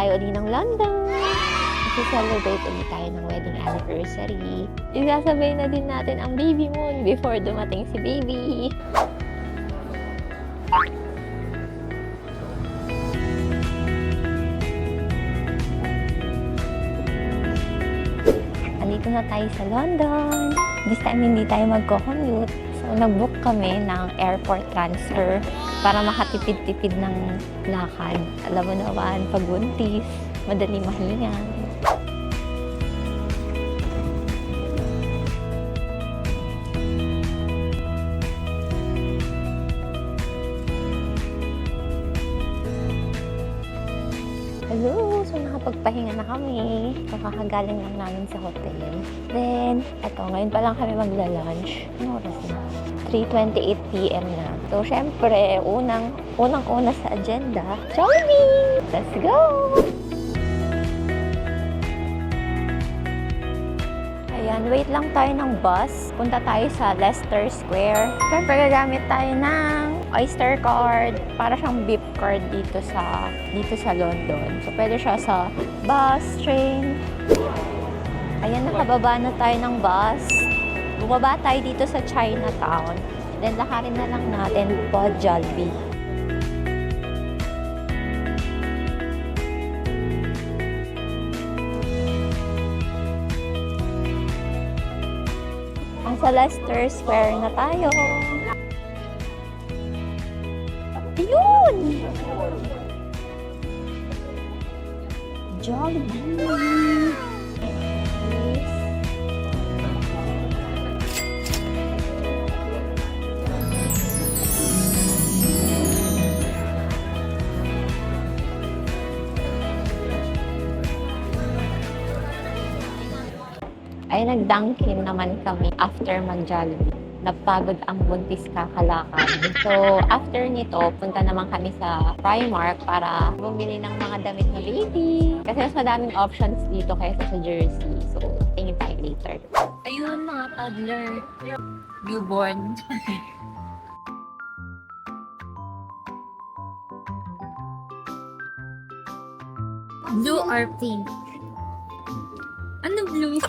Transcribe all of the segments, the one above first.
tayo ulit ng London. Celebrate ulit tayo ng wedding anniversary. Isasabay na din natin ang baby moon before dumating si baby. Andito na tayo sa London. This time hindi tayo magko-commute. So nag-book kami ng airport transfer para makatipid-tipid ng lakad. Alam mo naman, pag buntis, madali mahinga. Hello! So, nakapagpahinga na kami. So, kakagaling lang namin sa hotel. Then, eto, ngayon pa lang kami magla-lunch. Ano oras na? 3:28 p.m. na. So, syempre, unang-una sa agenda, Jollibee! Let's go! Ayan, wait lang tayo ng bus. Punta tayo sa Leicester Square. Syempre, gagamit tayo ng Oyster card. Para siyang beep card dito sa London. So, pwede siya sa bus, train. Ayan, nakababa na tayo ng bus. Bumaba tayo dito sa Chinatown. Then, lakarin na lang natin po Jollibee. Sa Leicester Square na tayo. Ayun! Jollibee! Ay, nag-Dunkin naman kami after mag-Jollibee. Napagod ang buntis kakalakad. So, after nito, punta naman kami sa Primark para bumili ng mga damit na baby. Kasi mas madaming options dito kaysa sa Jersey. So, tingin tayo later. Ayun, mga toddler. Newborn. Blue or pink? Ano blue?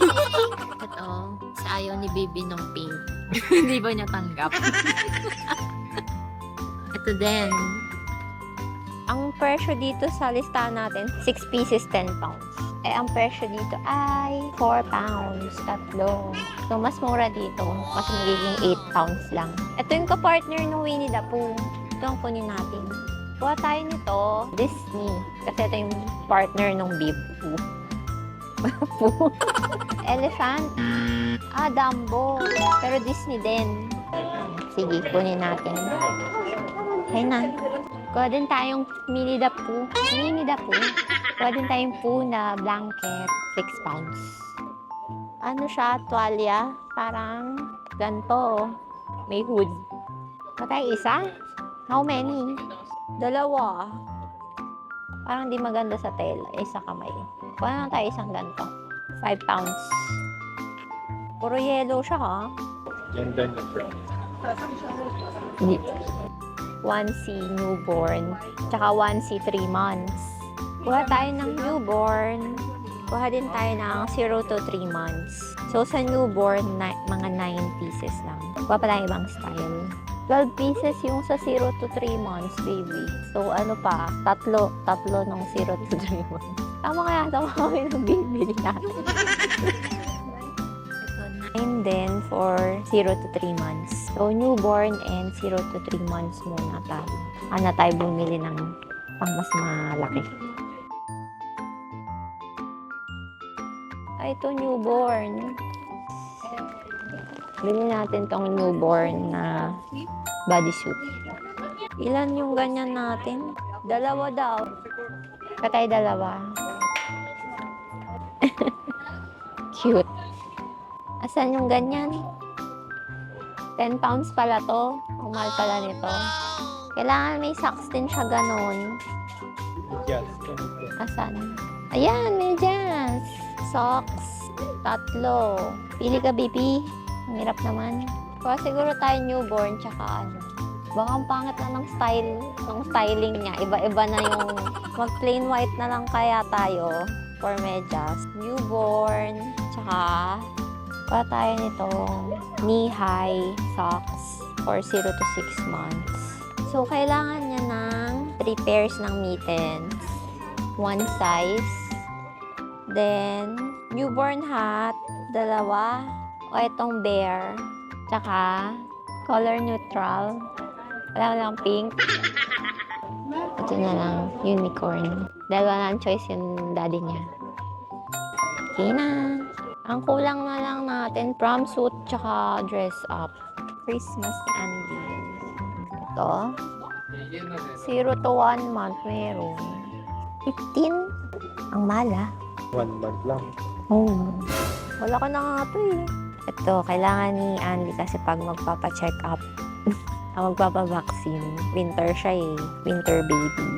Ito, sa ayaw ni baby ng pink. Hindi ba niya tanggap? Ito din. Ang presyo dito sa listahan natin, 6 pieces, 10 pounds. Eh, ang presyo dito ay 4 pounds, tatlo. So, mas mura dito. Mas magiging 8 pounds lang. Ito yung ka-partner ng Winnie the Pooh. Ito ang kunin natin. Kuha tayo nito, Disney. Kasi ito yung partner ng Bib Pooh. Elephant. Dumbo. Pero Disney din. Sige, kunin natin. Ayun na. Kuha din tayong Minnie the Pooh. Minnie the Pooh. Kuha din tayong Pooh na blanket. 6 pounds. Ano siya? Tuwalya. Parang ganito. May hood. Patay isa? How many? Dalawa. Parang di maganda sa tela. Isa kamay. Kuha na tayo isang ganito. 5 pounds. Puro yellow siya, ha? Ganda niya, bro. Hindi. 1C newborn. Tsaka 1C 3 months. Kuha tayo ng newborn. Kuha din tayo ng 0 to 3 months. So, sa newborn, mga 9 pieces lang. Kuha pa tayo ibang style. 12 pieces yung sa 0 to 3 months, baby. So, ano pa? Tatlo ng 0 to 3 months. Tama kaya kami ng bibili natin. Ito, 9 din for 0 to 3 months. So, newborn and 0 to 3 months muna tayo. Ano tayo bumili ng pang mas malaki. Ay, ito newborn. Bili natin tong newborn na bodysuit. Ilan yung ganyan natin? Dalawa daw. Katay dalawa. Cute. Asan yung ganyan? 10 pounds pala to. Ang mahal pala nito. Kailangan may socks din siya ganun. Yes. Asan? Ayan, medyas. Socks. 3. Pili ka, baby. Ang hirap naman. Kuha siguro tayo newborn, tsaka ano. Baka ang pangit na ng styling niya. Iba-iba na yung mag plain white na lang kaya tayo for medyas. Newborn, tsaka pa tayo nitong knee-high socks for 0 to 6 months. So, kailangan niya ng 3 pairs ng mittens. 1 size. Then, newborn hat, 2. O itong bear. Tsaka, color neutral. Wala lang pink. Ito na lang, unicorn. Dahil wala ang choice yung daddy niya. Okay na. Ang kulang na lang natin, prom suit tsaka dress up. Christmas candy. Ito. 0 to 1 month meron. 15? Ang mala. 1 month lang. Oh. Wala ka na nga ito eh. Ito, kailangan ni Andy kasi pag magpapa-check up, magpapa-vaccine. Winter siya eh. Winter baby.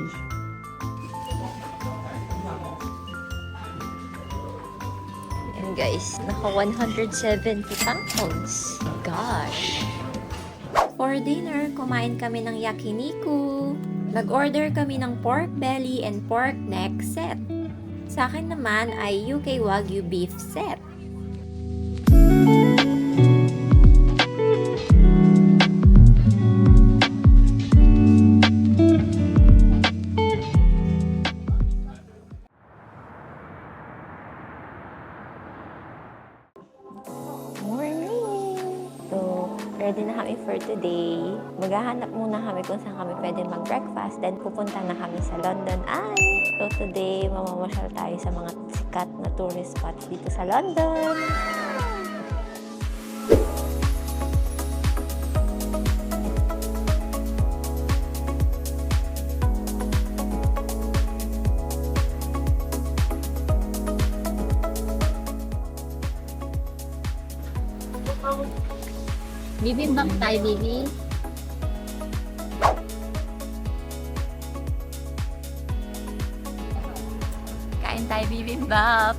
And guys, naka 170 pounds. Gosh. For dinner, kumain kami ng yakiniku. Nag-order kami ng pork belly and pork neck set. Sa akin naman ay UK Wagyu beef set. Ready na kami for today. Maghahanap muna kami kung saan kami pwede mag-breakfast. Then pupunta na kami sa London Eye. So today, mamamasyal tayo sa mga sikat na tourist spots dito sa London. Bibimbap tayo, Bibi. Kain tayo, bibimbap.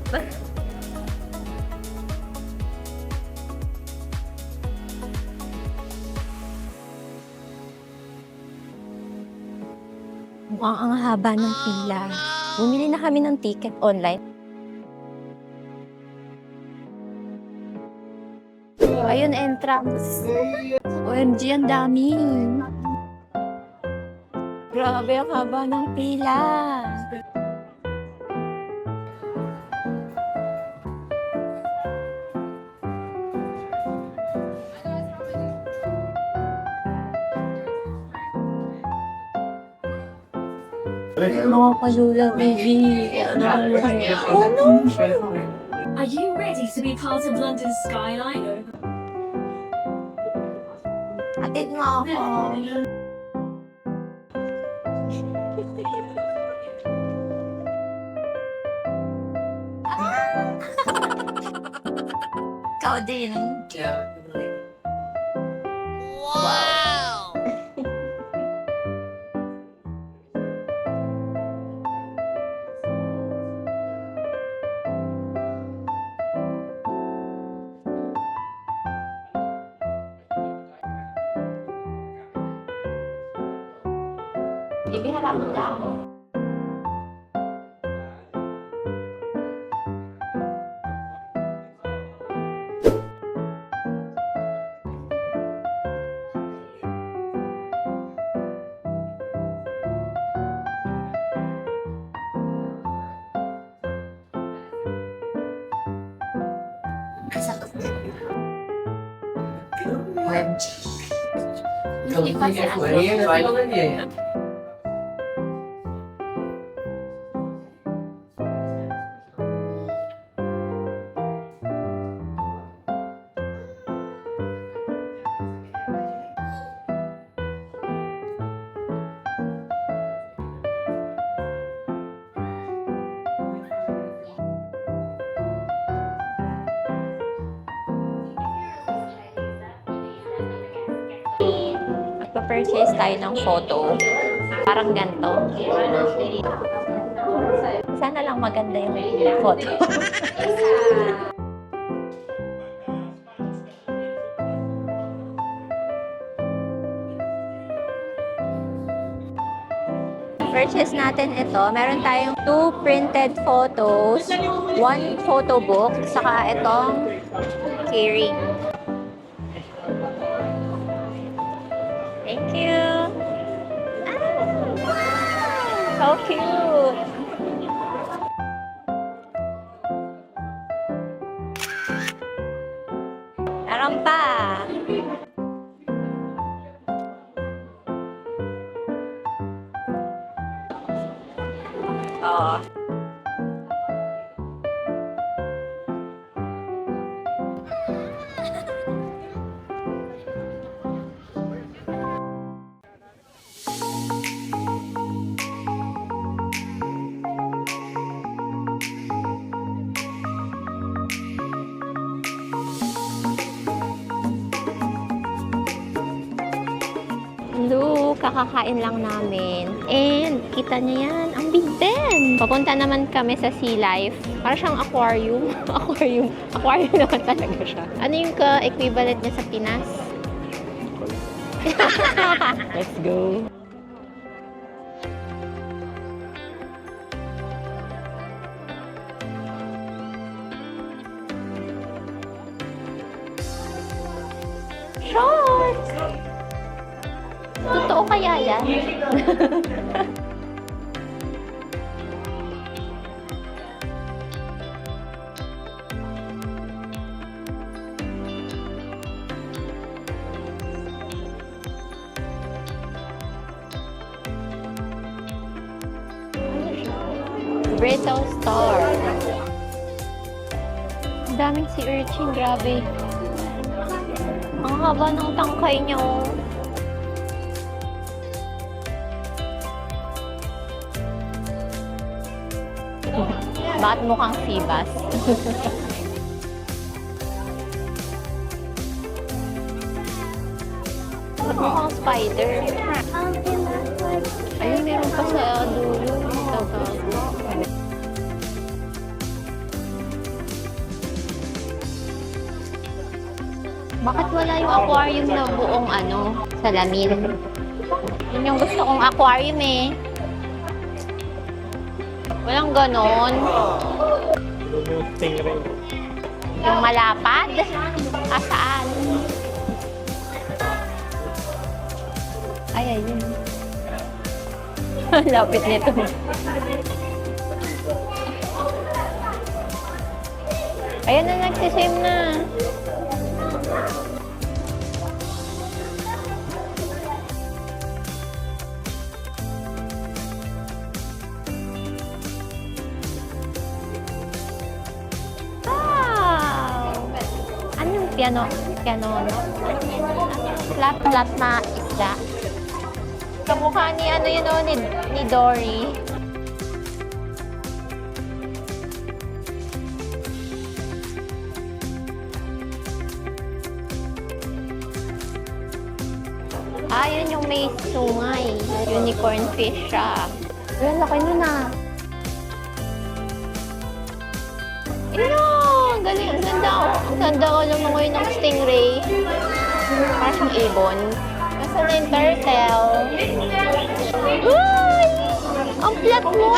Mukhang ang haba ng pila. Bumili na kami ng ticket online. Ayun, entrance. OMG, ang dami. Grabe, ang haba ng pila. Mga kalula, baby. Ano? Are you ready to be part of London's skyline? Atid mo ako. Ikaw din. Wow! Bibi, harap mo na ako. OMG. Hindi pa siya. Magpa-purchase tayo ng photo. Parang ganito. Sana lang maganda yung photo. purchase natin ito. Meron tayong 2 printed photos, 1 photo book, saka itong keyring. Thank you! Ah, so cute! Meron pa! Oh. Hello, kakakain lang namin. And, kita niyo yan, ang big din. Papunta naman kami sa Sea Life. Para siyang aquarium. Aquarium naman talaga siya. Ano yung ka-equivalent niya sa Pinas? Let's go. Shorts! Totoo kaya yan? Brittle Star. Ang daming sea urchin, grabe. Ang haba ng tangkay niya, oh. Bakit mukhang sibas? Bakit mukhang spider? Ayun, meron pa sa dulo. Bakit wala yung aquarium na buong salamin? Yun yung gusto kong aquarium eh. Walang ganon. Yung malapad? Saan? Ay, ayun. Lapit nito. Ayan na, nagsisame na. Piano, flat na isda. Kamukha ni ni Dory. Yun yung may sungay. Unicorn fish siya. Ayan, laki nun ah. Ang galing. Ang ganda. Ang ganda ko lumangoy ng stingray. Parang siyang ibon. Nasaan na yung turtle? Uy! Ang plat mo!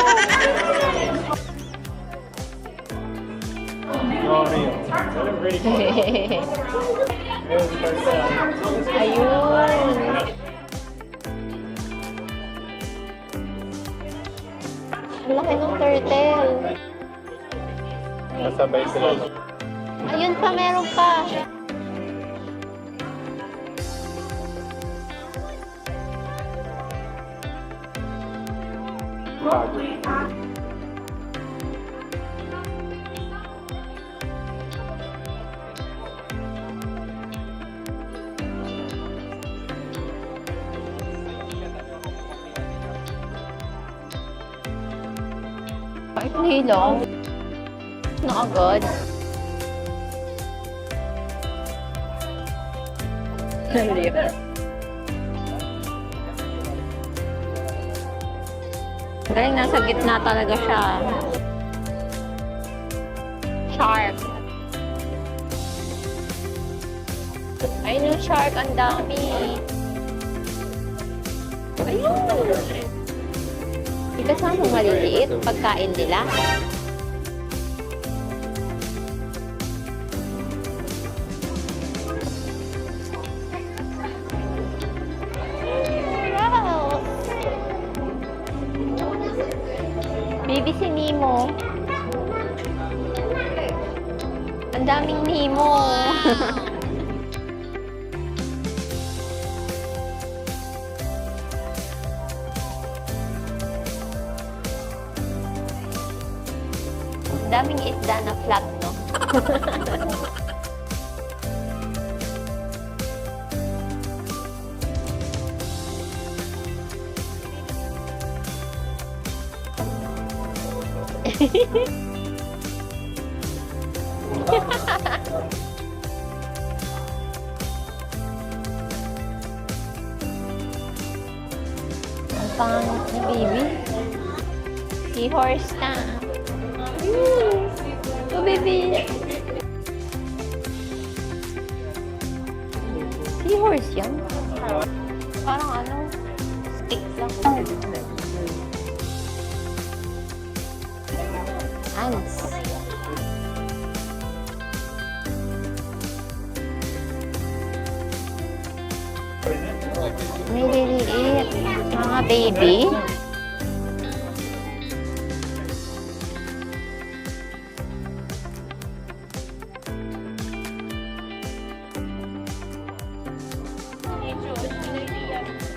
Ayun! Ang laki ng turtle. Masabay sila. Ayun pa, meron pa. Kahit nilang. Na agad. Nalip. Galing, nasa gitna talaga siya. Shark. Ayun yung shark, ang dami. Ayun! May kasama maliliit pagkain nila. Wow! Baby si Nemo. Ang daming Nemo. Daming isda na flat, no? Ang pangit ni baby. Seahorse na. Oh, baby. Seahorse yan. Parang ano, stick lang. Ants. May liliit. Mga baby.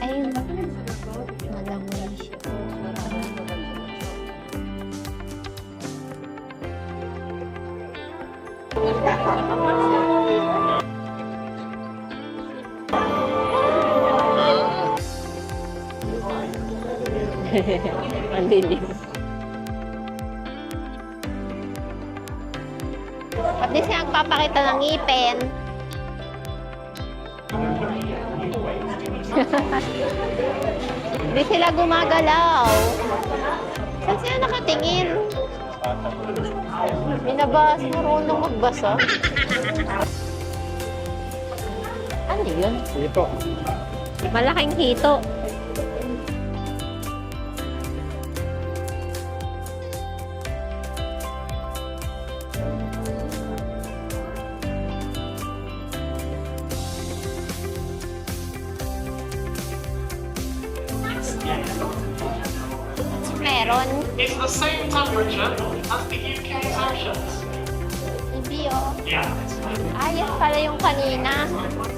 Ayun. Malangoy siya. Ang dilim. Pati siya nagpapakita ng ngipin. Hindi sila gumagalaw. Saan sila nakatingin? Binabas, marunong magbasa. Ano yun? Ito. Malaking hito. Meron. It's the same temperature as the UK's oceans. Hindi oh. Yeah. Ayos pala yung kanina.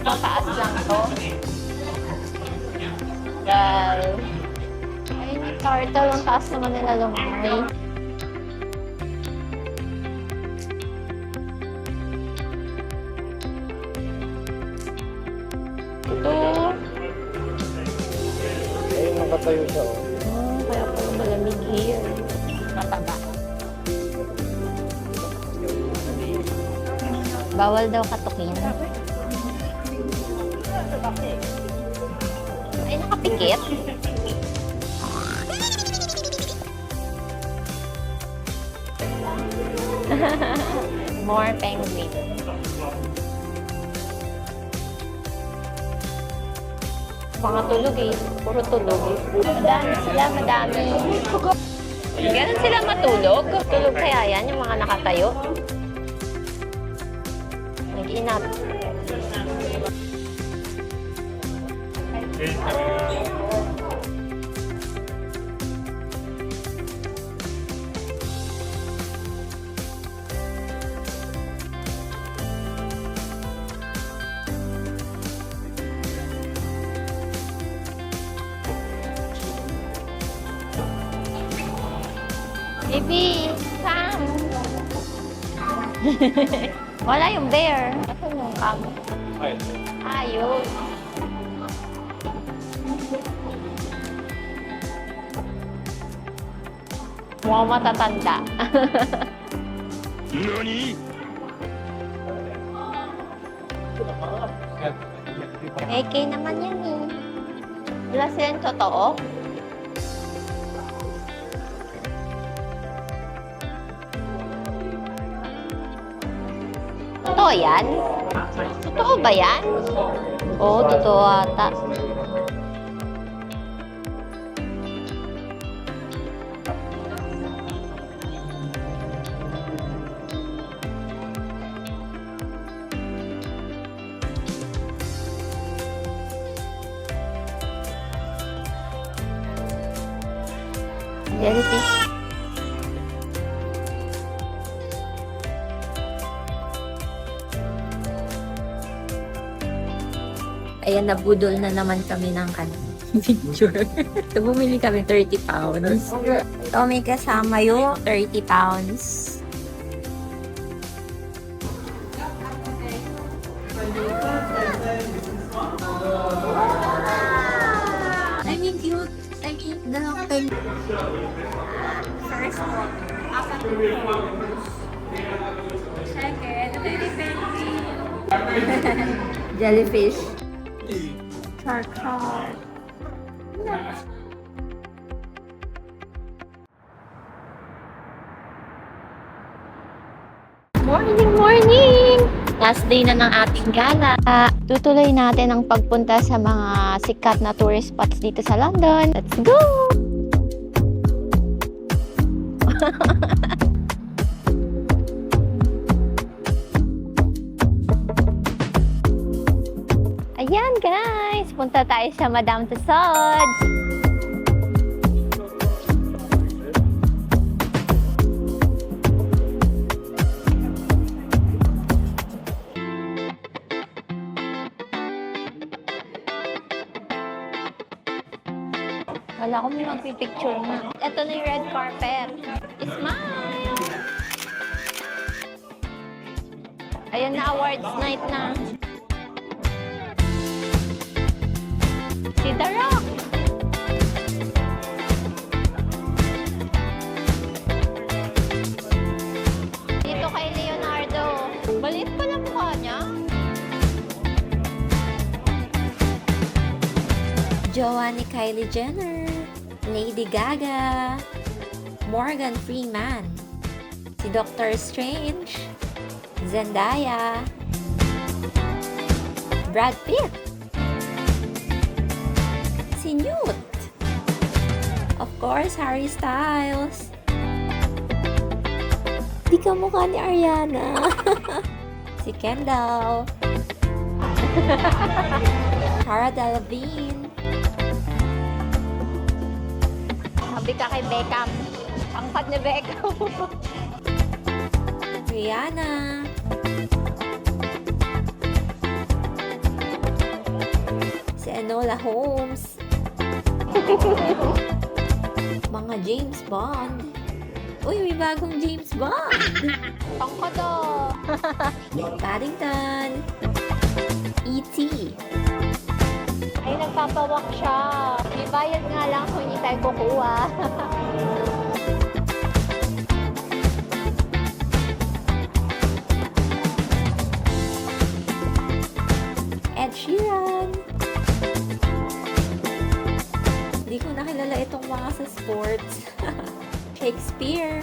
Mataas lang to. Well, ayun yung turtle. Ang taas naman nila lumangoy. Ito. Ayun, nakatayo siya. Oh. Kaya pala malamig here. Mataba. Bawal daw katukin. Ay, nakapikit. More penguin. Mga tulog eh. Puro tulog. Madami sila, madami. Ganun sila matulog. Tulog kaya yan, yung mga nakatayo. Nag-inap. Baby, Cam. Wala yung bear. Ito yung Cam. Ayun. Ayun. Mukhang matatanda. AK naman yan eh. Wala silang totoo. Totoo yan? Totoo ba yan? Oo, totoo ata. Jellyfish. Ayan, nabudol na naman kami ng picture. So, bumili kami 30 pounds. So, may kasama yung 30 pounds. I mean, cute. I mean, dalawang pen. First one. Second, very fancy. Jellyfish. Charcoal. Morning, morning! Last day na ng ating gala. Tutuloy natin ang pagpunta sa mga sikat na tourist spots dito sa London. Let's go! Ayan guys! Punta tayo sa Madame Tussauds. Wala akong magpipicture na. Ito na yung red carpet. Smile! Ayan na, awards night na. Si The Rock! Dito kay Leonardo. Balit pala mukha niya. Jowa ni Kylie Jenner. Lady Gaga, Morgan Freeman, si Doctor Strange, Zendaya, Brad Pitt, si Newt, of course, Harry Styles, di ka mukha ni Ariana, si Kendall, Cara Delevingne, sabi ka kay Beckham. Pangkat ni Beckham. Rihanna. Si Enola Holmes. Mga James Bond. Uy, may bagong James Bond. Pangkat oh. Paddington. E.T. Ay, nagpapawak siya. May bayad nga lang kung hindi tayo kukuha. Ed Sheeran. Hindi ko nakilala itong mga sa sports. Shakespeare.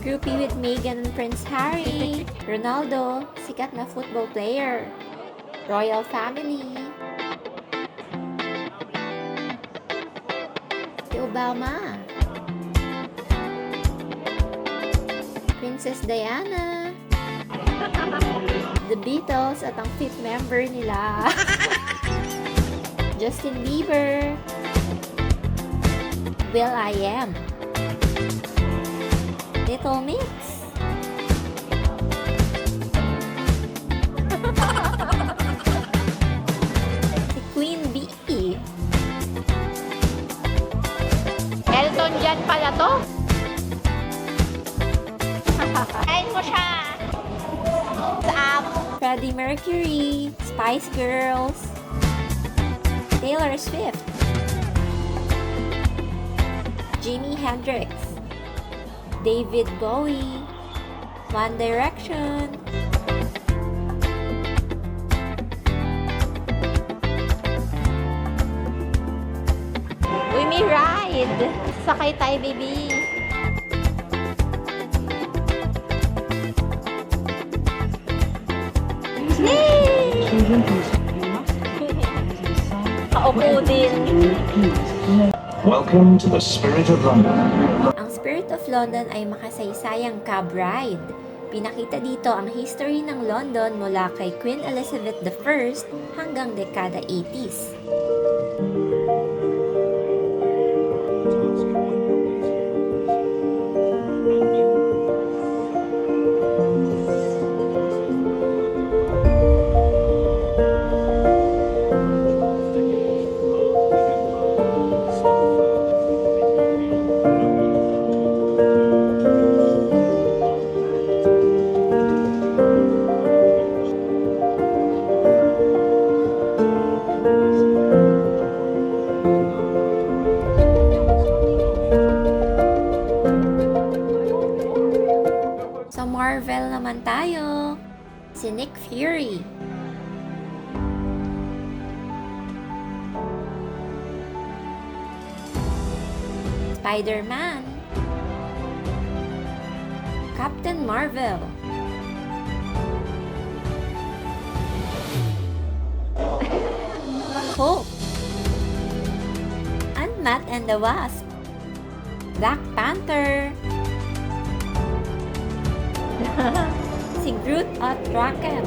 Groupie with Meghan and Prince Harry. Ronaldo, sikat na football player. Royal family. Si Obama. Princess Diana. The Beatles at ang fifth member nila. Justin Bieber. will.i.am. Little Mix. Si Queen Bee. Elton John pala to. Kain mo siya. Freddie Mercury. Spice Girls. Taylor Swift. Jimi Hendrix. David Bowie, One Direction, we may ride. Sakay tayo, baby. Yay! Kaupo din. Welcome to the Spirit of London. Ang Spirit of London ay makasaysayang cab ride. Pinakita dito ang history ng London mula kay Queen Elizabeth I hanggang dekada 80s. Marvel naman tayo. Si Nick Fury. Spider-Man. Captain Marvel. Hulk. Ant-Man and the Wasp. Black Panther. Si Groot at Draken.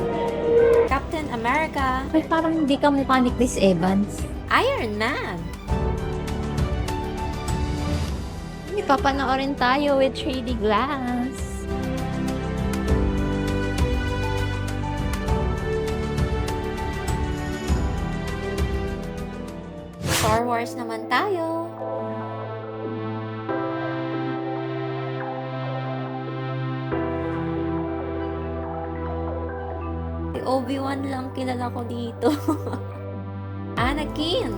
Captain America. Ay, parang hindi ka mukha ni Chris Evans. Iron Man. Ipapanoorin tayo with 3D glass. Star Wars naman tayo. Si Obi-Wan lang kilala ko dito. Anakin.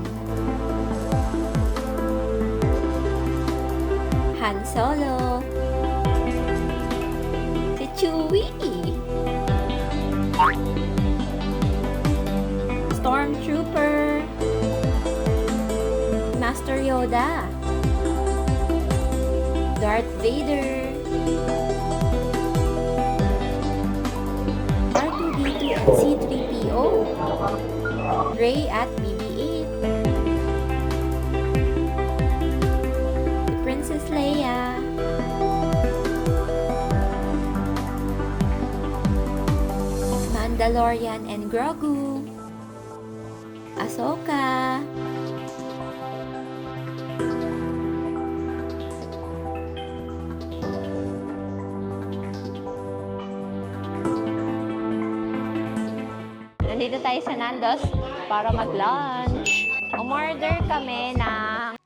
Han Solo. Si Chewie. Stormtrooper. Master Yoda. Darth Vader. R2-D2 at C-3PO. Rey at BB-8. Princess Leia. Mandalorian and Grogu. Ahsoka. Nandito tayo sa Nando's para mag-lunch. Umorder kami ng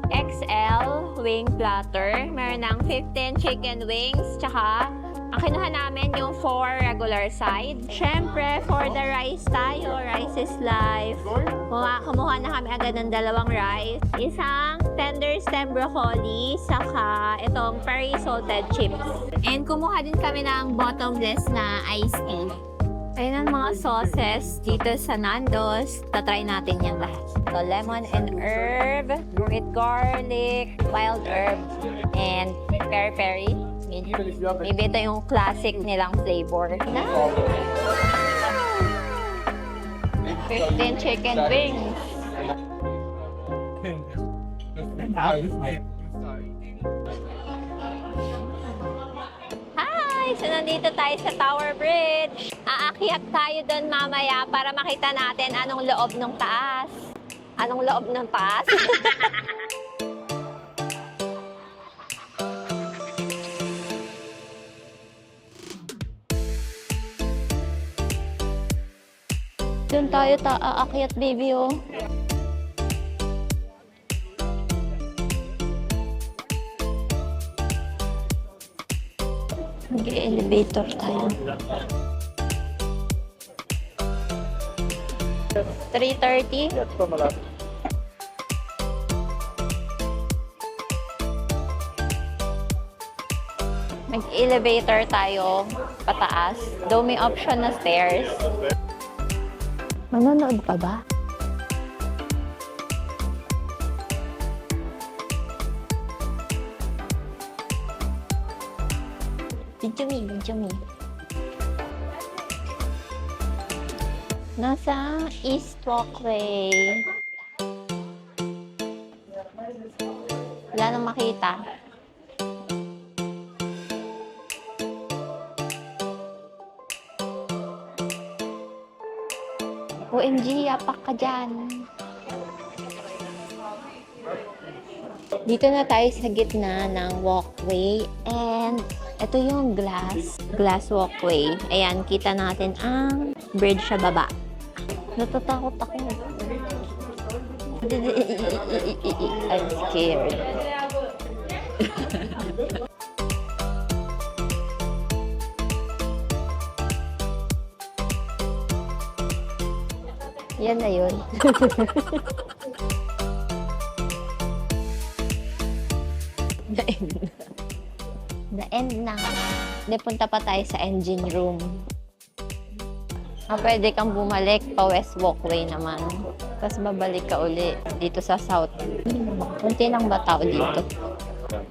XL wing platter. Meron ng 15 chicken wings, tsaka ang kinuha namin yung 4 regular sides. Siyempre, for the rice tayo. Rice is life. Kumuha na kami agad ng 2 rice. Isang tender stem broccoli, saka itong peri salted chips. And kumuha din kami ng bottomless na iced tea. Ayun ang mga sauces dito sa Nando's. Tatry natin yan lahat. So, lemon and herb with garlic, wild herb, and peri-peri. Maybe ito yung classic nilang flavor. Nice! 15 chicken wings. Hi! So, nandito tayo sa Tower Bridge. Aakyat tayo doon mamaya para makita natin anong loob ng taas. Anong loob ng taas? Doon tayo aakyat, baby, oh. Mag-elevator tayo. 3:30. Yes po, malapit. Mag-elevator tayo pataas. Though may option na stairs. Manonood pa ba? Video me. Nasa East Walkway. Wala nang makita. OMG, yapak ka dyan. Dito na tayo sa gitna ng walkway and ito yung glass walkway. Ayan, kita natin ang bridge sa baba. Natatakot ako. I'm scared. Yan na yun. The end na. Hindi, punta pa tayo sa engine room. Pwede kang bumalik pa West Walkway naman. Tapos babalik ka uli dito sa South. Kunti lang ba tao dito?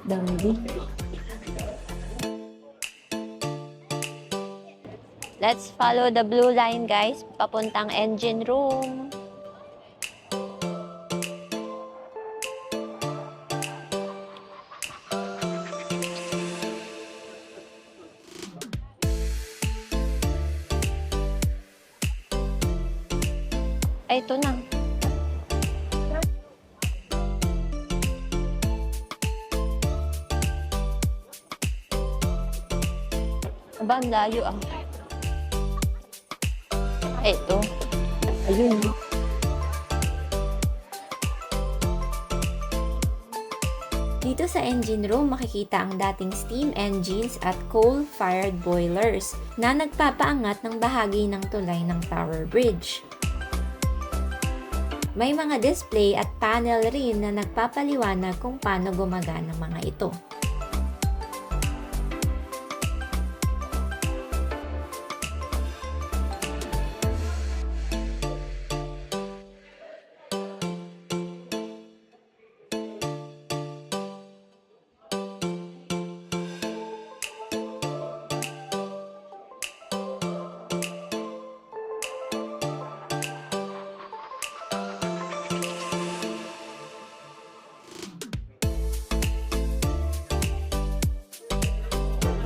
Dami. Let's follow the blue line, guys. Papuntang engine room. Ay, ito na. Aba, ang layo ah. Ay, ito. Ayun. Dito sa engine room, makikita ang dating steam engines at coal-fired boilers na nagpapaangat ng bahagi ng tulay ng Tower Bridge. May mga display at panel rin na nagpapaliwanag kung paano gumagana ang mga ito.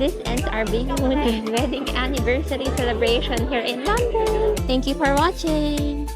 This ends our Baby Moon wedding anniversary celebration here in London. Thank you for watching.